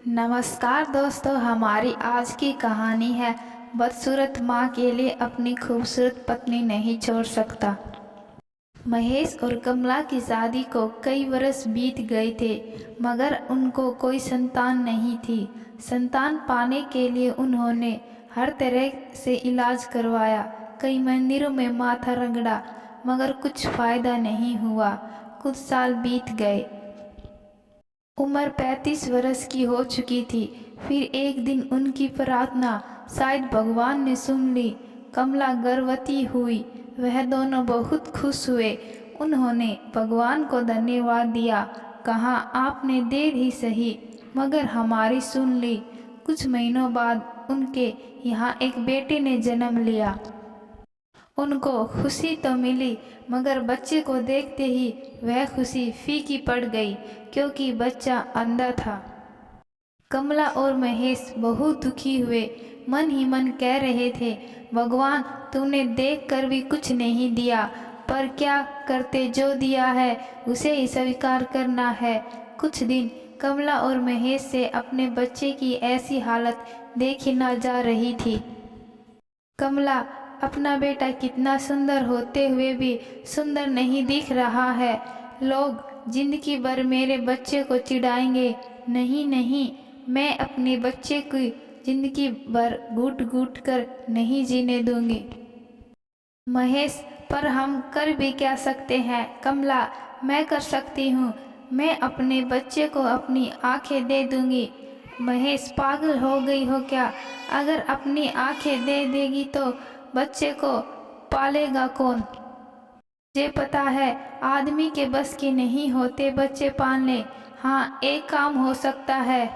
नमस्कार दोस्तों, हमारी आज की कहानी है बदसूरत माँ के लिए अपनी खूबसूरत पत्नी नहीं छोड़ सकता। महेश और कमला की शादी को कई वर्ष बीत गए थे, मगर उनको कोई संतान नहीं थी। संतान पाने के लिए उन्होंने हर तरह से इलाज करवाया, कई मंदिरों में माथा रगड़ा, मगर कुछ फायदा नहीं हुआ। कुछ साल बीत गए। उम्र 35 वर्ष की हो चुकी थी। फिर एक दिन उनकी प्रार्थना शायद भगवान ने सुन ली। कमला गर्भवती हुई। वह दोनों बहुत खुश हुए। उन्होंने भगवान को धन्यवाद दिया, कहा आपने देर ही सही मगर हमारी सुन ली। कुछ महीनों बाद उनके यहाँ एक बेटे ने जन्म लिया। उनको खुशी तो मिली, मगर बच्चे को देखते ही वह खुशी फीकी पड़ गई, क्योंकि बच्चा अंधा था। कमला और महेश बहुत दुखी हुए। मन ही मन कह रहे थे, भगवान तूने देख कर भी कुछ नहीं दिया, पर क्या करते, जो दिया है उसे ही स्वीकार करना है। कुछ दिन कमला और महेश से अपने बच्चे की ऐसी हालत देखी न जा रही थी। कमला, अपना बेटा कितना सुंदर होते हुए भी सुंदर नहीं दिख रहा है। लोग जिंदगी भर मेरे बच्चे को चिढ़ाएंगे। नहीं नहीं, मैं अपने बच्चे की जिंदगी भर घूट घूट कर नहीं जीने दूंगी। महेश, पर हम कर भी क्या सकते हैं। कमला, मैं कर सकती हूँ। मैं अपने बच्चे को अपनी आंखें दे दूंगी। महेश, पागल हो गई हो क्या? अगर अपनी आंखें दे देगी तो बच्चे को पालेगा कौन? मुझे पता है आदमी के बस की नहीं होते बच्चे पालने। हाँ, एक काम हो सकता है।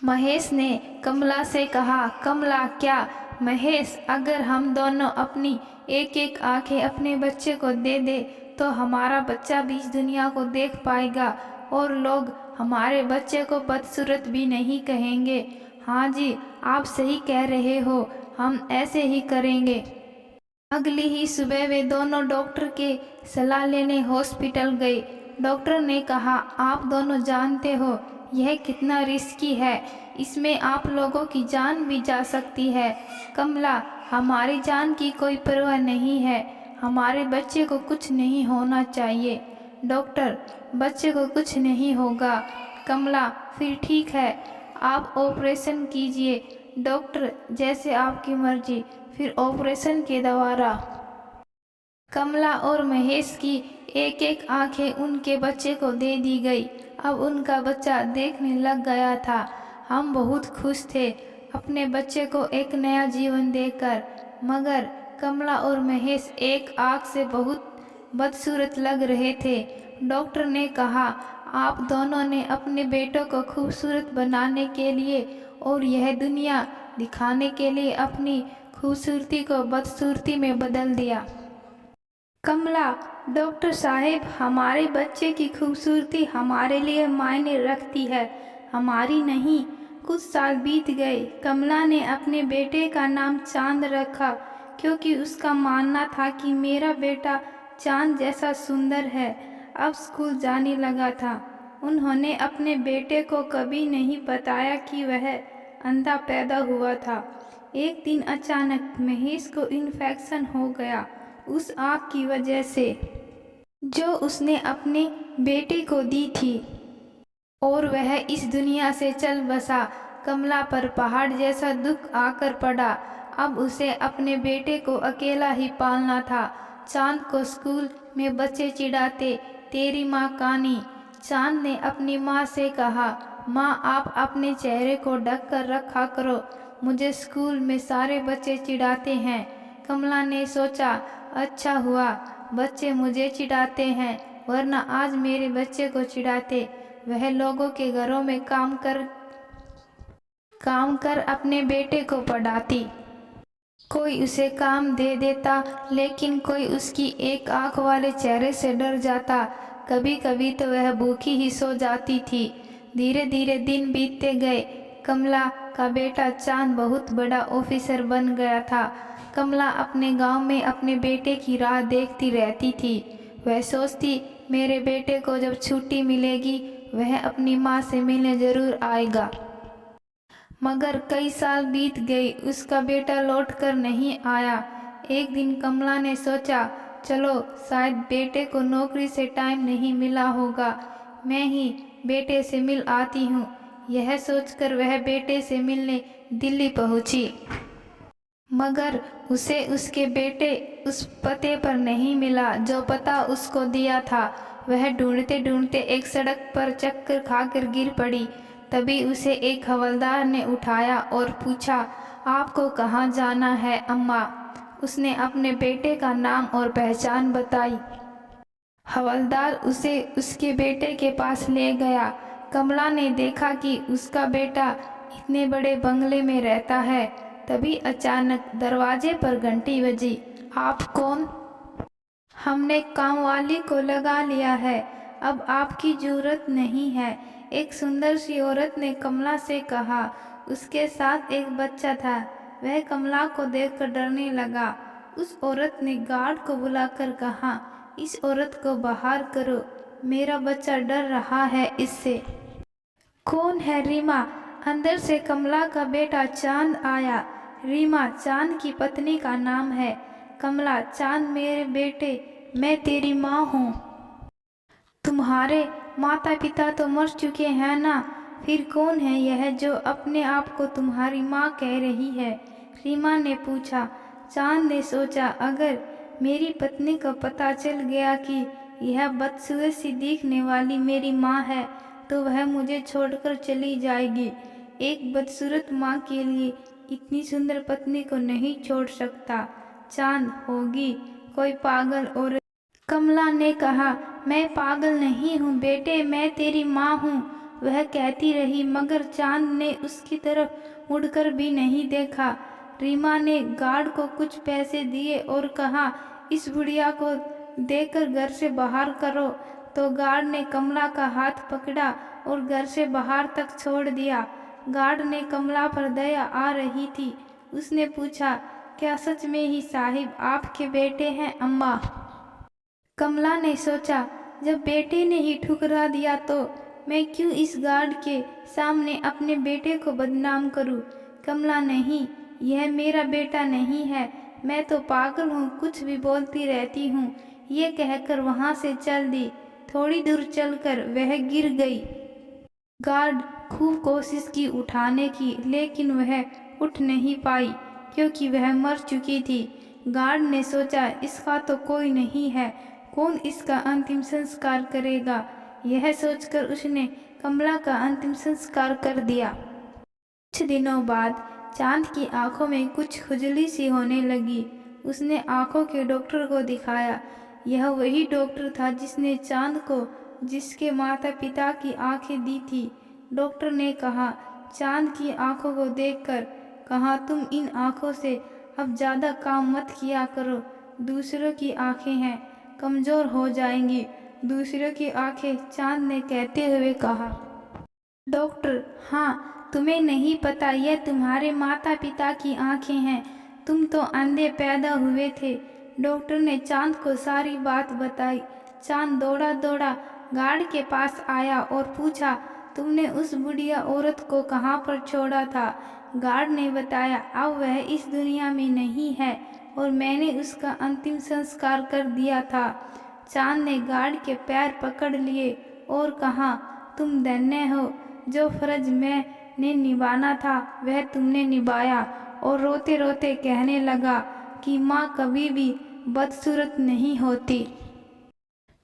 महेश ने कमला से कहा। कमला, क्या? महेश, अगर हम दोनों अपनी एक एक आंखें अपने बच्चे को दे दे तो हमारा बच्चा भी इस दुनिया को देख पाएगा और लोग हमारे बच्चे को बदसूरत भी नहीं कहेंगे। हाँ जी, आप सही कह रहे हो, हम ऐसे ही करेंगे। अगली ही सुबह वे दोनों डॉक्टर के सलाह लेने हॉस्पिटल गए। डॉक्टर ने कहा, आप दोनों जानते हो यह कितना रिस्की है, इसमें आप लोगों की जान भी जा सकती है। कमला, हमारी जान की कोई परवाह नहीं है, हमारे बच्चे को कुछ नहीं होना चाहिए। डॉक्टर, बच्चे को कुछ नहीं होगा। कमला, फिर ठीक है, आप ऑपरेशन कीजिए। डॉक्टर, जैसे आपकी मर्जी। फिर ऑपरेशन के द्वारा कमला और महेश की एक एक आंखें उनके बच्चे को दे दी गई। अब उनका बच्चा देखने लग गया था। हम बहुत खुश थे अपने बच्चे को एक नया जीवन देकर, मगर कमला और महेश एक आंख से बहुत बदसूरत लग रहे थे। डॉक्टर ने कहा, आप दोनों ने अपने बेटों को खूबसूरत बनाने के लिए और यह दुनिया दिखाने के लिए अपनी खूबसूरती को बदसूरती में बदल दिया। कमला, डॉक्टर साहब, हमारे बच्चे की खूबसूरती हमारे लिए मायने रखती है, हमारी नहीं। कुछ साल बीत गए। कमला ने अपने बेटे का नाम चांद रखा, क्योंकि उसका मानना था कि मेरा बेटा चांद जैसा सुंदर है। अब स्कूल जाने लगा था। उन्होंने अपने बेटे को कभी नहीं बताया कि वह अंधा पैदा हुआ था। एक दिन अचानक महेश को इन्फेक्शन हो गया उस आग की वजह से जो उसने अपने बेटे को दी थी, और वह इस दुनिया से चल बसा। कमला पर पहाड़ जैसा दुख आकर पड़ा। अब उसे अपने बेटे को अकेला ही पालना था। चांद को स्कूल में बच्चे चिढ़ाते, तेरी माँ कानी। चांद ने अपनी माँ से कहा, माँ आप अपने चेहरे को ढक कर रखा करो, मुझे स्कूल में सारे बच्चे चिढ़ाते हैं। कमला ने सोचा, अच्छा हुआ बच्चे मुझे चिढ़ाते हैं, वरना आज मेरे बच्चे को चिढ़ाते। वह लोगों के घरों में काम कर अपने बेटे को पढ़ाती। कोई उसे काम दे देता, लेकिन कोई उसकी एक आंख वाले चेहरे से डर जाता। कभी कभी तो वह भूखी ही सो जाती थी। धीरे धीरे दिन बीतते गए। कमला का बेटा चांद बहुत बड़ा ऑफिसर बन गया था। कमला अपने गांव में अपने बेटे की राह देखती रहती थी। वह सोचती, मेरे बेटे को जब छुट्टी मिलेगी वह अपनी माँ से मिलने जरूर आएगा। मगर कई साल बीत गए, उसका बेटा लौट कर नहीं आया। एक दिन कमला ने सोचा, चलो शायद बेटे को नौकरी से टाइम नहीं मिला होगा, मैं ही बेटे से मिल आती हूँ। यह सोचकर वह बेटे से मिलने दिल्ली पहुँची। मगर उसे उसके बेटे उस पते पर नहीं मिला जो पता उसको दिया था। वह ढूंढते ढूंढते एक सड़क पर चक्कर खाकर गिर पड़ी। तभी उसे एक हवलदार ने उठाया और पूछा, आपको कहाँ जाना है अम्मा? उसने अपने बेटे का नाम और पहचान बताई। हवलदार उसे उसके बेटे के पास ले गया। कमला ने देखा कि उसका बेटा इतने बड़े बंगले में रहता है। तभी अचानक दरवाजे पर घंटी बजी। आप कौन? हमने कामवाली को लगा लिया है, अब आपकी जरूरत नहीं है, एक सुंदर सी औरत ने कमला से कहा। उसके साथ एक बच्चा था। वह कमला को देखकर डरने लगा। उस औरत ने गार्ड को बुलाकर कहा, इस औरत को बाहर करो, मेरा बच्चा डर रहा है इससे। कौन है रीमा? अंदर से कमला का बेटा चांद आया। रीमा चांद की पत्नी का नाम है। कमला, चांद मेरे बेटे, मैं तेरी माँ हूँ। तुम्हारे माता पिता तो मर चुके हैं ना, फिर कौन है यह जो अपने आप को तुम्हारी माँ कह रही है? रीमा ने पूछा। चांद ने सोचा, अगर मेरी पत्नी को पता चल गया कि यह बदसूरत सी दिखने वाली मेरी माँ है तो वह मुझे छोड़कर चली जाएगी। एक बदसूरत माँ के लिए इतनी सुंदर पत्नी को नहीं छोड़ सकता। चांद होगी कोई पागल औरत। कमला ने कहा, मैं पागल नहीं हूँ बेटे, मैं तेरी माँ हूँ। वह कहती रही मगर चांद ने उसकी तरफ मुड़कर भी नहीं देखा। रीमा ने गार्ड को कुछ पैसे दिए और कहा, इस बुढ़िया को देकर घर से बाहर करो। तो गार्ड ने कमला का हाथ पकड़ा और घर से बाहर तक छोड़ दिया। गार्ड ने कमला पर दया आ रही थी। उसने पूछा, क्या सच में ही साहिब आपके बेटे हैं अम्मा? कमला ने सोचा, जब बेटे ने ही ठुकरा दिया तो मैं क्यों इस गार्ड के सामने अपने बेटे को बदनाम करूं? कमला, नहीं, यह मेरा बेटा नहीं है, मैं तो पागल हूँ, कुछ भी बोलती रहती हूँ। ये कहकर वहाँ से चल दी। थोड़ी दूर चलकर वह गिर गई। गार्ड खूब कोशिश की उठाने की, लेकिन वह उठ नहीं पाई क्योंकि वह मर चुकी थी। गार्ड ने सोचा, इसका तो कोई नहीं है, कौन इसका अंतिम संस्कार करेगा? यह सोचकर उसने कमला का अंतिम संस्कार कर दिया। कुछ दिनों बाद चांद की आंखों में कुछ खुजली सी होने लगी। उसने आंखों के डॉक्टर को दिखाया। यह वही डॉक्टर था जिसने चांद को जिसके माता पिता की आंखें दी थी। डॉक्टर ने कहा, चांद की आंखों को देखकर कहा, तुम इन आंखों से अब ज़्यादा काम मत किया करो, दूसरों की आंखें हैं, कमज़ोर हो जाएंगी। दूसरों की आंखें? चांद ने कहते हुए कहा। डॉक्टर, हाँ, तुम्हें नहीं पता, यह तुम्हारे माता पिता की आंखें हैं, तुम तो अंधे पैदा हुए थे। डॉक्टर ने चांद को सारी बात बताई। चांद दौड़ा दौड़ा गार्ड के पास आया और पूछा, तुमने उस बुढ़िया औरत को कहाँ पर छोड़ा था? गार्ड ने बताया, अब वह इस दुनिया में नहीं है और मैंने उसका अंतिम संस्कार कर दिया था। चांद ने गार्ड के पैर पकड़ लिए और कहा, तुम धन्य हो, जो फर्ज मैंने निभाना था वह तुमने निभाया। और रोते रोते कहने लगा कि माँ कभी भी बदसूरत नहीं होती।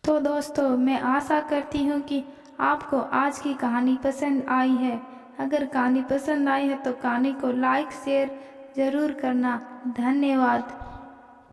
तो दोस्तों, मैं आशा करती हूँ कि आपको आज की कहानी पसंद आई है। अगर कहानी पसंद आई है तो कहानी को लाइक शेयर ज़रूर करना। धन्यवाद।